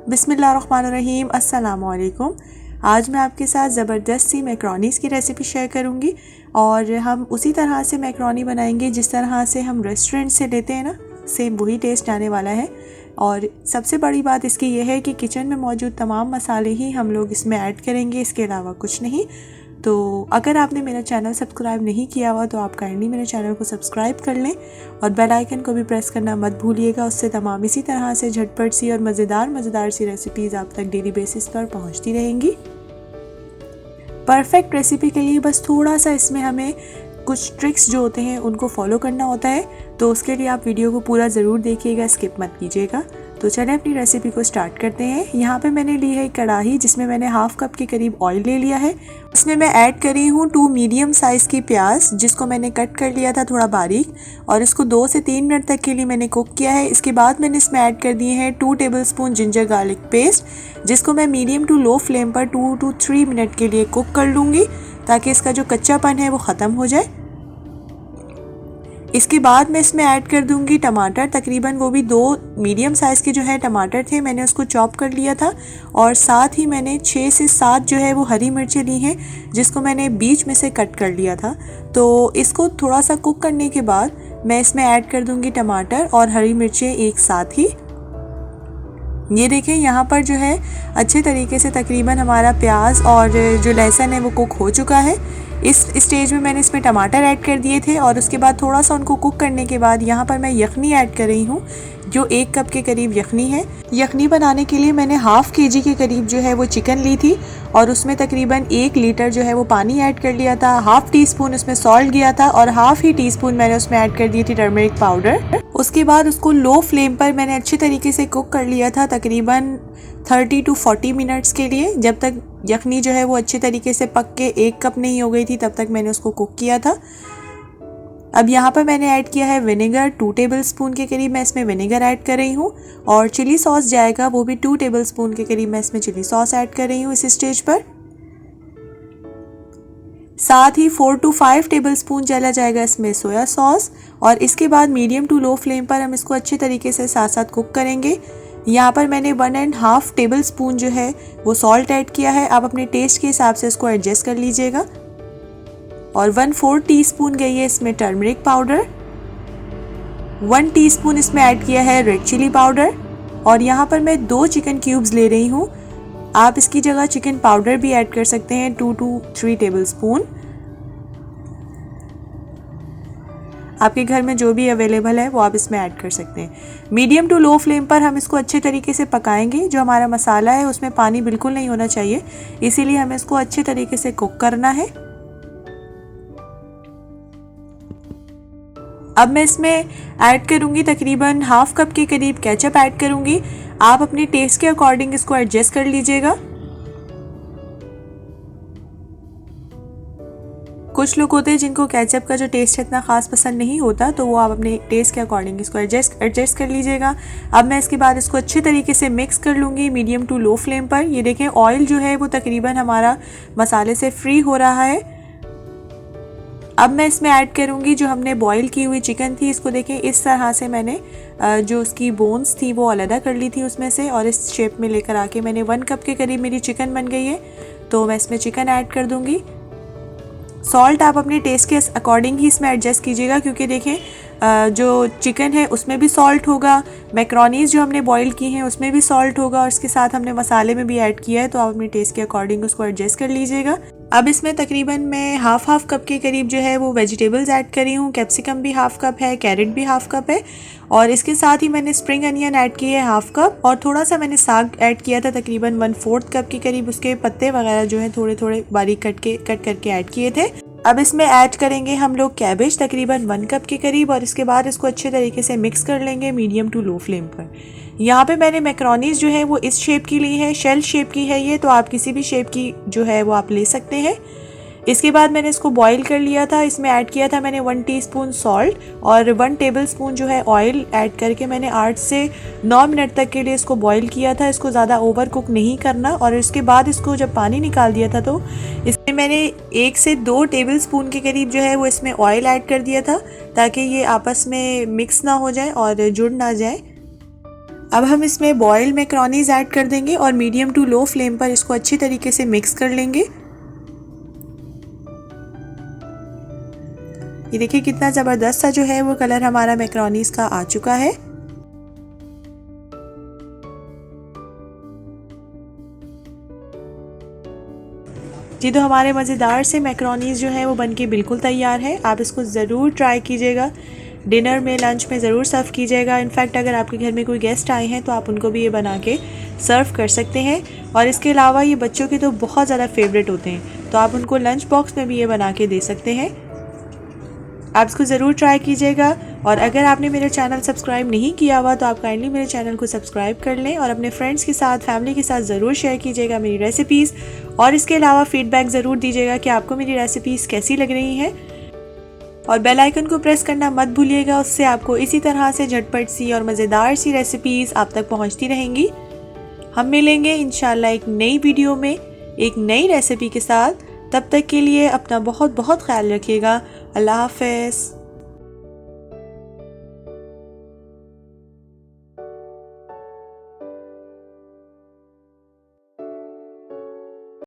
बिस्मिल्लाहिर्रहमानिर्रहीम, अस्सलामुअलैकुम। आज मैं आपके साथ ज़बरदस्त सी मैक्रोनीज़ की रेसिपी शेयर करूंगी और हम उसी तरह से मैक्रोनी बनाएंगे जिस तरह से हम रेस्टोरेंट से लेते हैं ना, सेम वही टेस्ट आने वाला है। और सबसे बड़ी बात इसकी यह है कि किचन में मौजूद तमाम मसाले ही हम लोग इसमें ऐड करेंगे, इसके अलावा कुछ नहीं। तो अगर आपने मेरा चैनल सब्सक्राइब नहीं किया हुआ तो आप काइंडली मेरे चैनल को सब्सक्राइब कर लें और बेल आइकन को भी प्रेस करना मत भूलिएगा। उससे तमाम इसी तरह से झटपट सी और मज़ेदार सी रेसिपीज़ आप तक डेली बेसिस पर पहुंचती रहेंगी। परफेक्ट रेसिपी के लिए बस थोड़ा सा इसमें हमें कुछ ट्रिक्स जो होते हैं उनको फॉलो करना होता है, तो उसके लिए आप वीडियो को पूरा ज़रूर देखिएगा, स्किप मत कीजिएगा। तो चलें अपनी रेसिपी को स्टार्ट करते हैं। यहाँ पे मैंने ली है एक कढ़ाई जिसमें मैंने हाफ कप के करीब ऑयल ले लिया है। इसमें मैं ऐड करी हूँ 2 मीडियम साइज़ की प्याज जिसको मैंने कट कर लिया था थोड़ा बारीक, और इसको 2 से 3 मिनट तक के लिए मैंने कुक किया है। इसके बाद मैंने इसमें ऐड कर दिए हैं 2 टेबलस्पून जिंजर गार्लिक पेस्ट जिसको मैं मीडियम टू लो फ्लेम पर 2 to 3 मिनट के लिए कुक कर लूँगी ताकि इसका जो कच्चापन है वो ख़त्म हो जाए। इसके बाद मैं इसमें ऐड कर दूंगी टमाटर, तकरीबन वो भी 2 मीडियम साइज़ के जो है टमाटर थे, मैंने उसको चॉप कर लिया था। और साथ ही मैंने 6 से 7 जो है वो हरी मिर्चें ली हैं जिसको मैंने बीच में से कट कर लिया था। तो इसको थोड़ा सा कुक करने के बाद मैं इसमें ऐड कर दूंगी टमाटर और हरी मिर्चें एक साथ ही। ये देखें यहाँ पर जो है अच्छे तरीके से तकरीबन हमारा प्याज और जो लहसुन है वो कुक हो चुका है। इस स्टेज में मैंने इसमें टमाटर ऐड कर दिए थे और उसके बाद थोड़ा सा उनको कुक करने के बाद यहाँ पर मैं यखनी ऐड कर रही हूँ जो 1 कप के करीब यखनी है। यखनी बनाने के लिए मैंने हाफ केजी के करीब जो है वो चिकन ली थी और उसमें तकरीबन 1 लीटर जो है वो पानी ऐड कर लिया था। हाफ टी स्पून उसमें सॉल्ट गया था और हाफ ही टीस्पून मैंने उसमें ऐड कर दी थी टर्मरिक पाउडर। उसके बाद उसको लो फ्लेम पर मैंने अच्छे तरीके से कुक कर लिया था तकरीबन 30 to 40 मिनट्स के लिए। जब तक यखनी जो है वो अच्छे तरीके से पक के 1 कप नहीं हो गई थी तब तक मैंने उसको कुक किया था। अब यहाँ पर मैंने ऐड किया है विनेगर, 2 टेबलस्पून के करीब मैं इसमें विनेगर ऐड कर रही हूँ और चिली सॉस जाएगा, वो भी 2 टेबलस्पून के करीब मैं इसमें चिली सॉस ऐड कर रही हूँ इस स्टेज पर। साथ ही 4 to 5 टेबलस्पून चला जाएगा इसमें सोया सॉस और इसके बाद मीडियम टू लो फ्लेम पर हम इसको अच्छे तरीके से साथ साथ कुक करेंगे। यहाँ पर मैंने 1.5 टेबलस्पून जो है वो सॉल्ट ऐड किया है, आप अपने टेस्ट के हिसाब से इसको एडजस्ट कर लीजिएगा। और 1/4 टीस्पून गई है इसमें टर्मरिक पाउडर, 1 टीस्पून इसमें ऐड किया है रेड चिली पाउडर और यहाँ पर मैं 2 चिकन क्यूब्स ले रही हूँ। आप इसकी जगह चिकन पाउडर भी ऐड कर सकते हैं 2 to 3 टेबलस्पून, आपके घर में जो भी अवेलेबल है वो आप इसमें ऐड कर सकते हैं। मीडियम टू लो फ्लेम पर हम इसको अच्छे तरीके से पकाएंगे। जो हमारा मसाला है उसमें पानी बिल्कुल नहीं होना चाहिए, इसीलिए हमें इसको अच्छे तरीके से कुक करना है। अब मैं इसमें ऐड करूंगी तकरीबन हाफ कप के करीब केचप ऐड करूंगी। आप अपने टेस्ट के अकॉर्डिंग इसको एडजस्ट कर लीजिएगा। कुछ लोग होते हैं जिनको केचप का जो टेस्ट है इतना ख़ास पसंद नहीं होता, तो वो आप अपने टेस्ट के अकॉर्डिंग इसको एडजस्ट कर लीजिएगा। अब मैं इसके बाद इसको अच्छे तरीके से मिक्स कर लूँगी मीडियम टू लो फ्लेम पर। ये देखें ऑयल जो है वो तकरीबन हमारा मसाले से फ्री हो रहा है। अब मैं इसमें ऐड करूँगी जो हमने बॉईल की हुई चिकन थी। इसको देखें इस तरह से मैंने जो उसकी बोन्स थी वो अलग कर ली थी उसमें से और इस शेप में लेकर आके मैंने 1 कप के करीब मेरी चिकन बन गई है। तो मैं इसमें चिकन ऐड कर दूँगी। सॉल्ट आप अपने टेस्ट के अकॉर्डिंग ही इसमें एडजस्ट कीजिएगा क्योंकि देखें जो चिकन है उसमें भी सॉल्ट होगा, मैक्रोनीज़ जो हमने बॉईल की हैं उसमें भी सॉल्ट होगा और इसके साथ हमने मसाले में भी ऐड किया है, तो आप अपने टेस्ट के अकॉर्डिंग उसको एडजस्ट कर लीजिएगा। अब इसमें तकरीबन मैं हाफ कप के करीब जो है वो वेजिटेबल्स ऐड करी हूँ। कैप्सिकम भी हाफ कप है, कैरेट भी हाफ कप है और इसके साथ ही मैंने स्प्रिंग अनियन ऐड किए है हाफ कप और थोड़ा सा मैंने साग ऐड किया था तकरीबन 1/4 कप के करीब। उसके पत्ते वगैरह जो है थोड़े थोड़े बारीक कट करके ऐड किए थे। अब इसमें ऐड करेंगे हम लोग कैबेज तकरीबन 1 कप के करीब और इसके बाद इसको अच्छे तरीके से मिक्स कर लेंगे मीडियम टू लो फ्लेम पर। यहाँ पे मैंने मैक्रोनीज़ जो है वो इस शेप की ली है, शेल शेप की है ये, तो आप किसी भी शेप की जो है वो आप ले सकते हैं। इसके बाद मैंने इसको बॉईल कर लिया था। इसमें ऐड किया था मैंने 1 टीस्पून सॉल्ट और 1 टेबलस्पून जो है ऑयल ऐड करके मैंने 8 से 9 मिनट तक के लिए इसको बॉईल किया था। इसको ज़्यादा ओवर कुक नहीं करना और इसके बाद इसको जब पानी निकाल दिया था तो इसमें मैंने 1 से 2 टेबलस्पून के करीब जो है वो इसमें ऑयल ऐड कर दिया था ताकि ये आपस में मिक्स ना हो जाए और जुड़ ना जाए। अब हम इसमें बॉइल्ड मैक्रोनीज ऐड कर देंगे और मीडियम टू लो फ्लेम पर इसको अच्छी तरीके से मिक्स कर लेंगे। ये देखिए कितना ज़बरदस्त सा जो है वो कलर हमारा मैक्रोनीज का आ चुका है। जी तो हमारे मज़ेदार से मैक्रोनीज जो है वो बनके बिल्कुल तैयार है। आप इसको ज़रूर ट्राई कीजिएगा, डिनर में लंच में ज़रूर सर्व कीजिएगा। इनफैक्ट अगर आपके घर में कोई गेस्ट आए हैं तो आप उनको भी ये बना के सर्व कर सकते हैं। और इसके अलावा ये बच्चों के तो बहुत ज़्यादा फेवरेट होते हैं, तो आप उनको लंच बॉक्स में भी ये बना के दे सकते हैं। आप इसको ज़रूर ट्राई कीजिएगा। और अगर आपने मेरा चैनल सब्सक्राइब नहीं किया हुआ तो आप काइंडली मेरे चैनल को सब्सक्राइब कर लें और अपने फ्रेंड्स के साथ, फैमिली के साथ ज़रूर शेयर कीजिएगा मेरी रेसिपीज़। और इसके अलावा फीडबैक ज़रूर दीजिएगा कि आपको मेरी रेसिपीज़ कैसी लग रही हैं। और बेल आइकन को प्रेस करना मत भूलिएगा, उससे आपको इसी तरह से झटपट सी और मज़ेदार सी रेसिपीज़ आप तक पहुँचती रहेंगी। हम मिलेंगे इंशाल्लाह एक नई वीडियो में एक नई रेसिपी के साथ। तब तक के लिए अपना बहुत बहुत ख्याल रखिएगा। अल्लाह हाफ़िज़।